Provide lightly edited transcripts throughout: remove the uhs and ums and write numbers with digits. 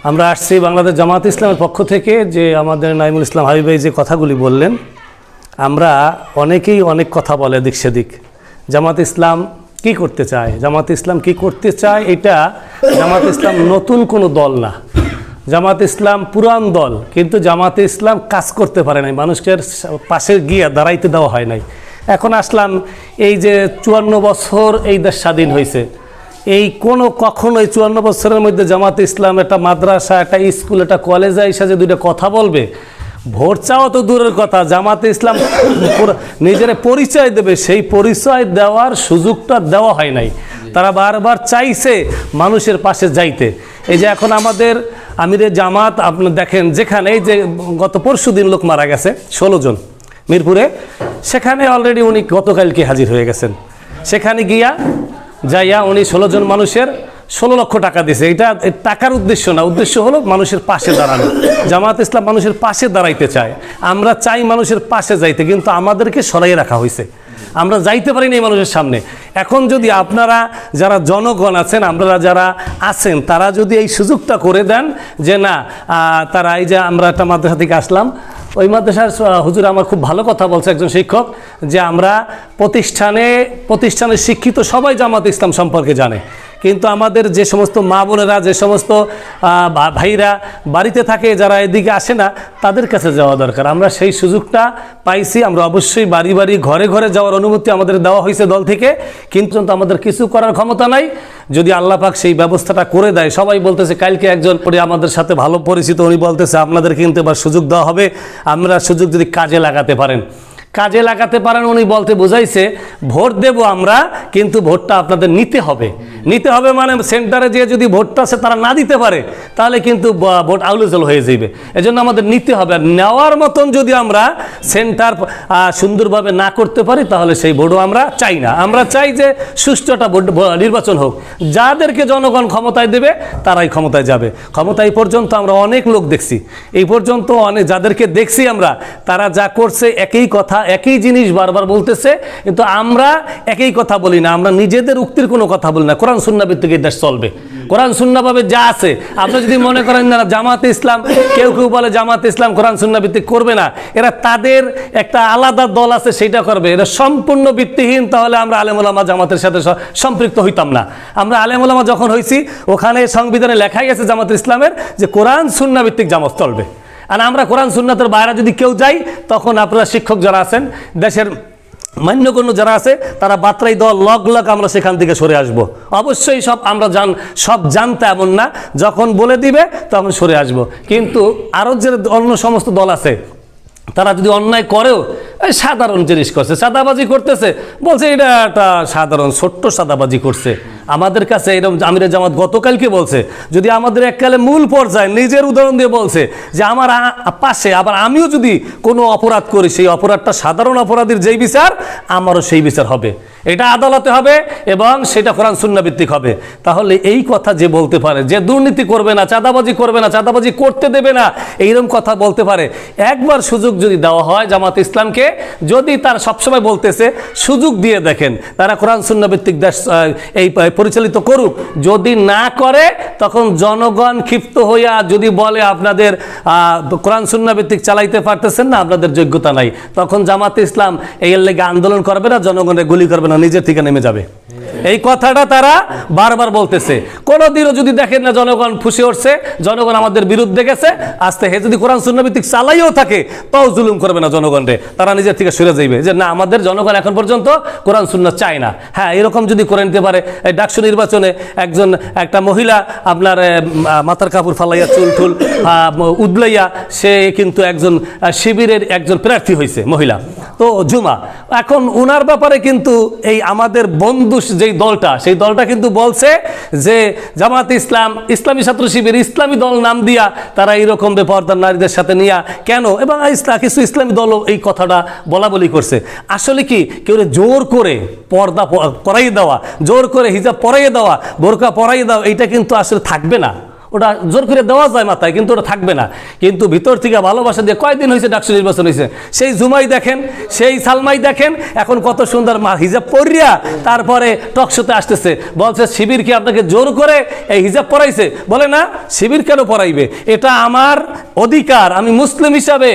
আমরা আসছি বাংলাদেশ জামাত ইসলামের পক্ষ থেকে, যে আমাদের নাইমুল ইসলাম হাবিব ভাই যে কথাগুলি বললেন, আমরা অনেকেই অনেক কথা বলে এদিক সেদিক। জামাত ইসলাম কি করতে চায়, জামাত ইসলাম কি করতে চায়, এটা জামাত ইসলাম নতুন কোনো দল না, জামাত ইসলাম পুরান দল, কিন্তু জামাত ইসলাম কাজ করতে পারে নাই, মানুষের পাশে গিয়ে দাঁড়াইতে দেওয়া হয় নাই। এখন আসলাম, এই যে 54 বছর এই দেশ স্বাধীন হয়েছে, এই কখনোই 54 বছরের মধ্যে জামাত ইসলাম একটা মাদ্রাসা, একটা স্কুল, একটা কলেজে এসে যে দুইটা কথা বলবে, ভোট চাওয়া তো দূরের কথা, জামাত ইসলাম নিজের পরিচয় দেবে, সেই পরিচয় দেওয়ার সুযোগটা দেওয়া হয় নাই। তারা বারবার চাইছে মানুষের পাশে যাইতে। এই যে এখন আমাদের আমিরে জামাত, আপনি দেখেন, যেখানে এই যে গত পরশু দিন লোক মারা গেছে 16 জন মিরপুরে, সেখানে অলরেডি উনি গতকালকে হাজির হয়ে গেছেন। সেখানে যাইয়া উনি 16 জন মানুষের 16 লক্ষ টাকা দিয়েছে। এটা টাকার উদ্দেশ্য না, উদ্দেশ্য হলো মানুষের পাশে দাঁড়ানো। জামাত ইসলাম মানুষের পাশে দাঁড়াইতে চায়, আমরা চাই মানুষের পাশে যাইতে, কিন্তু আমাদেরকে সরাই রাখা হয়েছে, আমরা যাইতে পারি না এই মানুষের সামনে। এখন যদি আপনারা যারা জনগণ আছেন, আপনারা যারা আছেন, তারা যদি এই সুযোগটা করে দেন যে না, তারা এই যে আমরা একটা মাদ্রাসা থেকে আসলাম, ওই মাদ্রাসার হুজুর আমার খুব ভালো কথা বলছে, একজন শিক্ষক, যে আমরা প্রতিষ্ঠানে শিক্ষিত সবাই জামাত ইসলাম সম্পর্কে জানে, কিন্তু আমাদের যে সমস্ত মা বোনেরা, যে সমস্ত ভাইরা বাড়িতে থাকে, যারা এদিকে আসে না, তাদের কাছে যাওয়া দরকার। আমরা সেই সুযোগটা পাইছি, আমরা অবশ্যই বাড়ি বাড়ি ঘরে ঘরে যাওয়ার অনুমতি আমাদের দেওয়া হয়েছে দল থেকে, কিন্তু আমাদের কিছু করার ক্ষমতা নাই। যদি আল্লাহ পাক সেই ব্যবস্থাটা করে দেয়, সবাই বলতেছে, কালকে একজন আমাদের সাথে ভালো পরিচিত, উনি বলতেছে আপনাদের কিন্তু এবার সুযোগ দেওয়া হবে, আমরা সুযোগ যদি কাজে লাগাতে পারেন, উনি বলতে বোঝাইছে ভোট দেব আমরা, কিন্তু ভোটটা আপনাদের নিতে হবে মানে সেন্টারে যেয়ে যদি ভোটটা তারা না দিতে পারে, তাহলে কিন্তু ভোট আউলেজল হয়ে যাবে। এজন্য আমাদের নিতে হবে, আর নেওয়ার মতন যদি আমরা সেন্টার সুন্দরভাবে না করতে পারি, তাহলে সেই ভোটও আমরা চাই না। আমরা চাই যে সুষ্ঠু একটা নির্বাচন হোক, যাদেরকে জনগণ ক্ষমতায় দেবে তারাই ক্ষমতায় যাবে। ক্ষমতায় পর্যন্ত আমরা অনেক লোক দেখছি, এই পর্যন্ত অনেক যাদেরকে দেখছি আমরা, তারা যা করছে একই কথা, একই জিনিস বারবার বলতেছে, কিন্তু আমরা একই কথা বলি না, আমরা নিজেদের উক্তির কোনো কথা বলি না। কোরআন সুন্নাহ ভিত্তিক এই দেশ চলবে, কোরআন সুন্নাহ ভাবে যা আছে। আপনি যদি মনে করেন না জামাতে ইসলাম, কেউ বলে জামাতে ইসলাম কোরআন সুন্নাহ ভিত্তিক করবে না, এরা তাদের একটা আলাদা দল আছে, সেটা করবে, এরা সম্পূর্ণ ভিত্তিহীন, তাহলে আমরা আলেম ওলামা জামাতের সাথে সম্পৃক্ত হইতাম না। আমরা আলেম ওলামা যখন হয়েছি, ওখানে সংবিধানে লেখাই আছে জামাত ইসলামের যে কোরআন সুন্নাহ ভিত্তিক জামাত চলবে। আর আমরা কোরআন সুন্নাতের বাইরে যদি কেউ যাই, তখন আপনারা শিক্ষক যারা আছেন, দেশের মান্যগণ্য যারা আছে, তারা বাতরাই দল লগ আমরা সেখান থেকে সরে আসব। অবশ্যই আমরা সব জানতে এমন না, যখন বলে দিবে তখন সরে আসব। কিন্তু আরও যে অন্য সমস্ত দল আছে, তারা যদি অন্যায় করেও সাধারণ জিনিস করছে, সাদাবাজি করতেছে, বলছে এটা একটা সাধারণ ছোট্ট সাদাবাজি করছে, আমাদের কাছে এরকম আমিরে জামাত গতকালকে বলছে, যদি আমাদের এককালে মূল পর্যায়ে নিজের উদাহরণ দিয়ে বলছে যে আমার পাশে আবার আমিও যদি কোনো অপরাধ করি, সেই অপরাধটা সাধারণ অপরাধীর যেই বিচার, আমারও সেই বিচার হবে, এটা আদালতে হবে এবং সেটা কোরআন সুন্নাহ ভিত্তিক হবে। তাহলে এই কথা যে বলতে পারে, যে দুর্নীতি করবে না, চাঁদাবাজি করবে না, চাঁদাবাজি করতে দেবে না, এইরকম কথা বলতে পারে, একবার সুযোগ যদি দেওয়া হয় জামাত ইসলামকে, যদি তারা সবসময় বলতেছে সুযোগ দিয়ে দেখেন, তারা কোরআন সুন্নাহ ভিত্তিক দেশ এই পরিচালিত করুক। যদি না করে, তখন জনগণ ক্ষিপ্ত হইয়া যদি বলে আপনাদের কোরআন সুন্নাহ ভিত্তিক চালাইতে পারতেছেন না, আপনাদের যোগ্যতা নাই, তখন জামাত ইসলাম এর লেগে আন্দোলন করবে না, জনগণের গুলি করবে না, নিজের থেকে নেমে যাবে। এই কথাটা তারা বারবার বলতেছে। কোনোদিনও যদি দেখেন না জনগণ ফুসে উঠছে, জনগণ আমাদের বিরুদ্ধে গেছে, আস্তে হে যদি কোরআন সুন্নাহ ভিত্তিক চালাইও থাকে, তাও জুলুম করবে না জনগণরে, তারা নিজের থেকে সরে যাইবে, যে না আমাদের জনগণ এখন পর্যন্ত কোরআন সুন্নাহ চায় না। হ্যাঁ, এরকম যদি করে নিতে পারে, এই ডাকসু নির্বাচনে একটা মহিলা আপনার মাথার কাপড় ফালাইয়া চুল উদলাইয়া, সে কিন্তু একজন শিবিরের একজন প্রার্থী হয়েছে মহিলা, তো জুমা। এখন উনার ব্যাপারে কিন্তু এই আমাদের বন্ধু যেই দলটা, সেই দলটা কিন্তু বলছে যে জামাত ইসলাম, ইসলামী ছাত্র শিবির, ইসলামী দল নাম দিয়া তারা এইরকম বেপরদার নারীদের সাথে নিয়া কেন, এবং কিছু ইসলামী দল এই কথাটা বলা বলি করছে। আসলে কি কেউ জোর করে পর্দা পরাই দেওয়া, জোর করে হিজাব পরাইয়ে দেওয়া, বোরকা পরাইয়ে দেওয়া, এইটা কিন্তু আসলে থাকবে না। ওটা জোর করে দেওয়া যায় মাথায়, কিন্তু ওটা থাকবে না। কিন্তু ভিতর থেকে ভালোবাসা দিয়ে কয়দিন হয়েছে ডাকসু নির্বাচন হয়েছে, সেই জুমাই দেখেন, সেই সালমাই দেখেন, এখন কত সুন্দর হিজাব পরিয়া তারপরে টকশোতে আসতেছে, বলছে শিবির কি আপনাকে জোর করে এই হিজাব পরাইছে? বলে না, শিবির কেন পরাইবে, এটা আমার অধিকার, আমি মুসলিম হিসাবে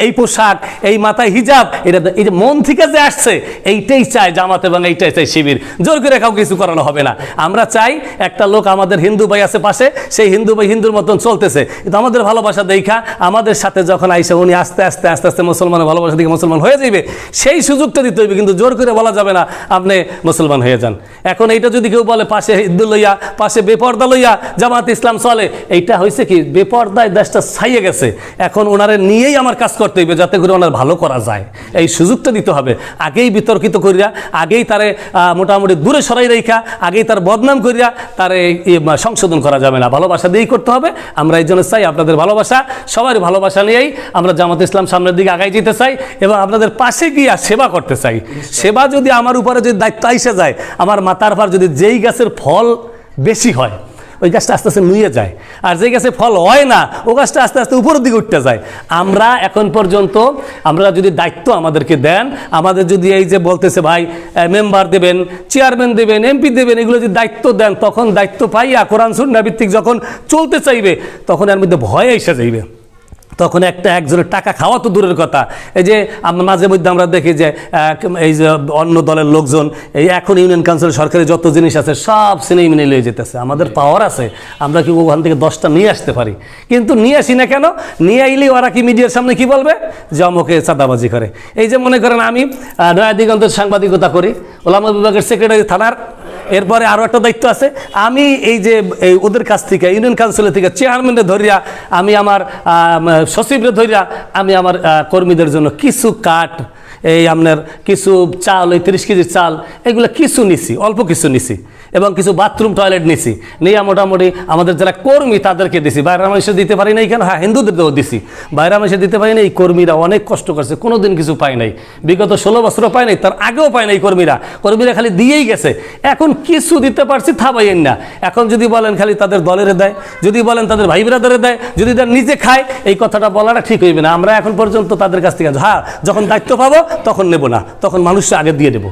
এই পোশাক, এই মাথায় হিজাব, এটা এই যে মন থেকে যে আসছে এইটাই চায় জামাত এবং এইটাই চাই শিবির। জোর করে কাউকে কিছু করানো হবে না। আমরা চাই একটা লোক, আমাদের হিন্দু ভাই আছে পাশে, সেই হিন্দু ভাই হিন্দুর মতন চলতেছে, কিন্তু আমাদের ভালোবাসা দেখা আমাদের সাথে যখন আইসে উনি আস্তে আস্তে আস্তে আস্তে মুসলমানের ভালোবাসা দিকে মুসলমান হয়ে যাবে, সেই সুযোগটা দিতে হইবে, কিন্তু জোর করে বলা যাবে না আপনি মুসলমান হয়ে যান। এখন এইটা যদি কেউ বলে পাশে হিন্দু লইয়া, পাশে বেপর্দা লইয়া জামাত ইসলাম চলে, এইটা হয়েছে কি বেপর্দায় দেশটা ছাইয়ে গেছে, এখন ওনারে নিয়েই আমার কাজ করতে হইবে যাতে করে ওনার ভালো করা যায়, এই সুযোগটা দিতে হবে। আগেই বিতর্কিত করিয়া, আগেই তারে মোটামুটি দূরে সরাই রেখা, আগেই তার বদনাম করিয়া তারে সংশোধন করা যাবে না, ভালোবাসা দিয়েই করতে হবে। আমরা এই জন্য চাই আপনাদের ভালোবাসা, সবার ভালোবাসা নিয়েই আমরা জামাত ইসলাম সামনের দিকে আগাই যেতে চাই এবং আপনাদের পাশে গিয়া সেবা করতে চাই। সেবা যদি আমার উপরে যদি দায়িত্ব আইসে যায়, আমার মাথার পর যদি যেই গাছের ফল বেশি হয় ওই গাছটা আস্তে আস্তে নুয়ে যায়, আর যে গাছে ফল হয় না ও গাছটা আস্তে আস্তে উপরের দিকে উঠতে যায়। আমরা এখন পর্যন্ত আমরা যদি দায়িত্ব আমাদেরকে দেন, আমাদের যদি এই যে বলতেছে ভাই মেম্বার দেবেন, চেয়ারম্যান দেবেন, এমপি দেবেন, এগুলো যদি দায়িত্ব দেন, তখন দায়িত্ব পাইয়া কোরআন সুন্নাহ ভিত্তিক যখন চলতে চাইবে তখন এর মধ্যে ভয় এসে যাইবে। তখন একজনের টাকা খাওয়া তো দূরের কথা, এই যে মাঝে মধ্যে আমরা দেখি যে এই যে অন্য দলের লোকজন এই এখন ইউনিয়ন কাউন্সিল সরকারি যত জিনিস আছে সব সিনেই মিনে লিয়ে যেতেছে। আমাদের পাওয়ার আছে, আমরা কি ওখান থেকে 10টা নিয়ে আসতে পারি, কিন্তু নিয়ে আসি না কেন? নিয়ে আইলে ওরা কি মিডিয়ার সামনে কি বলবে যে অমুকে চাঁদাবাজি করে। এই যে মনে করেন আমি নয়া দিগন্তের সাংবাদিকতা করি, ওলামা বিভাগের সেক্রেটারি থানার, এরপরে আরও একটা দায়িত্ব আছে, আমি এই যে ওদের কাছ থেকে ইউনিয়ন কাউন্সিলের থেকে চেয়ারম্যানরে ধরিয়া, আমি আমার সচিবরে ধরিয়া, আমি আমার কর্মীদের জন্য কিছু কাঠ, এই আপনার কিছু চাল, ওই 30 কেজি চাল, এগুলো কিছু নিছি, অল্প কিছু নিছি, এবং কিছু বাথরুম টয়লেট নিছি, নিয়ে মোটামুটি আমাদের যারা কর্মী তাদেরকে দিছি। বাইরের মানুষের দিতে পারি নাই কেন? হ্যাঁ, হিন্দুদেরও দিছি, বাইরের মানুষের দিতে পারি নাই। এই কর্মীরা অনেক কষ্ট করছে, কোনো দিন কিছু পায় নাই, বিগত 16 বছরও পায় নাই, তার আগেও পায় নাই। কর্মীরা খালি দিয়েই গেছে। এখন কিছু দিতে পারছি, থাবাইয়েন না। এখন যদি বলেন খালি তাদের দলের দেয়, যদি বলেন তাদের ভাই ব্রাদারে দেয়, যদি তারা নিজে খায়, এই কথাটা বলাটা ঠিক হইবে না। আমরা এখন পর্যন্ত তাদের কাছ থেকে হ্যাঁ যখন দায়িত্ব পাবো তখন নেব না, তখন মানুষকে আগে দিয়ে দেবো,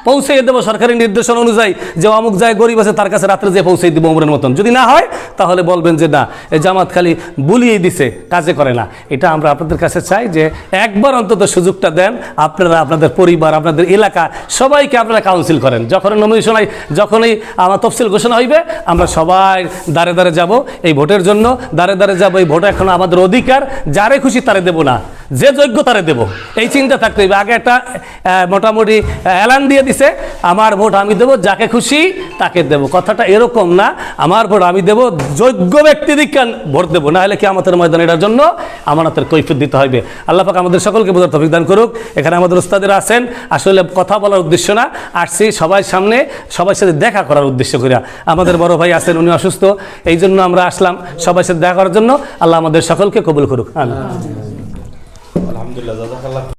পৌঁছে দেবো সরকারি নির্দেশনা অনুযায়ী, যে অমুক যায় গরিব আছে তার কাছে রাত্রে যে পৌঁছে দিব ওমরের মতন। যদি না হয় তাহলে বলবেন যে না, এই জামাত খালি বুলিয়ে দিছে, কাজে করে না। এটা আমরা আপনাদের কাছে চাই যে একবার অন্তত সুযোগটা দেন, আপনারা আপনাদের পরিবার, আপনাদের এলাকা সবাইকে আপনারা কাউন্সিল করেন। যখন নমিনেশন হয়, যখনই আমার তফসিল ঘোষণা হইবে, আমরা সবাই দাঁড়ে দাঁড়ে যাব এই ভোটের জন্য, দাঁড়ে দাঁড়ে যাব। এই ভোট এখন আমাদের অধিকার, যারে খুশি তারে দেব না, যে যোগ্য তারে দেব, এই চিন্তা থাকতে হইবে। আগে একটা মোটামুটি এলান দিয়ে দিছে, আমার ভোট আমি দেব, যাকে খুশি তাকে দেব। কথাটা এরকম না, আমার ভোট আমি দেব, যোগ্য ব্যক্তিদিকে ভোট দেবো, না হলে কি আমাদের ময়দান এটার জন্য আমানতের কৈফিয়ত দিতে হইবে। আল্লাহ পাক আমাদের সকলকে বোঝার তৌফিক দান করুক। এখানে আমাদের উস্তাদেরা আছেন, আসলে কথা বলার উদ্দেশ্য না, আসছি সবাই সামনে সবার সাথে দেখা করার উদ্দেশ্য করিয়া। আমাদের বড় ভাই আছেন, উনি অসুস্থ, এই জন্য আমরা আসলাম সবার সাথে দেখা করার জন্য। আল্লাহ আমাদের সকলকে কবুল করুক। আমিন। আলহামদুলিল্লাহ।